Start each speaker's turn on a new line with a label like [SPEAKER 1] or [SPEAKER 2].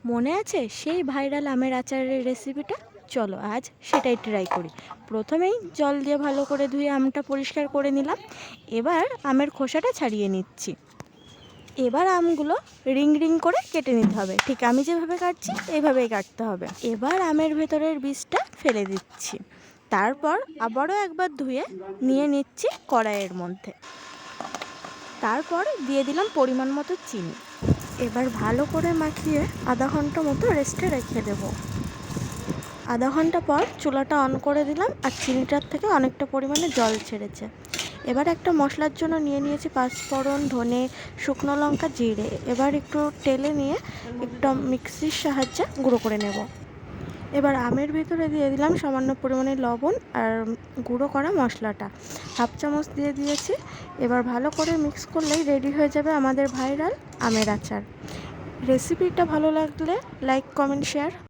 [SPEAKER 1] মনে আছে সেই ভাইরাল আমের আচারের রেসিপিটা? চলো আজ সেটাই ট্রাই করি। প্রথমেই জল দিয়ে ভালো করে ধুয়ে আমটা পরিষ্কার করে নিলাম। এবার আমের খোসাটা ছাড়িয়ে নিচ্ছি। এবার আমগুলো রিং রিং করে কেটে নিতে হবে, ঠিক আমি যেভাবে কাটছি এইভাবেই কাটতে হবে। এবার আমের ভেতরের বীজটা ফেলে দিচ্ছি। তারপর আবারও একবার ধুয়ে নিয়ে নিচ্ছি কড়াইয়ের মধ্যে। তারপর দিয়ে দিলাম পরিমাণ মতো চিনি। এবার ভালো করে মাখিয়ে আধা ঘন্টা মতো রেস্টে রেখে দেবো। আধা ঘন্টা পর চুলাটা অন করে দিলাম, আর চিনিটার থেকে অনেকটা পরিমাণে জল ছেড়েছে। এবার একটা মশলার জন্য নিয়ে নিয়েছি পাঁচফোড়ন, ধনে, শুকনো লঙ্কা, জিরে। এবার একটু টেলে নিয়ে একটু মিক্সির সাহায্যে গুঁড়ো করে নেব। এবার আমের ভিতরে দিয়ে দিলাম সামান্য পরিমাণে লবণ আর গুঁড়ো করা মশলাটা, হাফ চামচ দিয়ে দিয়েছি। এবার ভালো করে মিক্স করলেই রেডি হয়ে যাবে আমাদের ভাইরাল আমের আচার। রেসিপিটা ভালো লাগলে লাইক, কমেন্ট, শেয়ার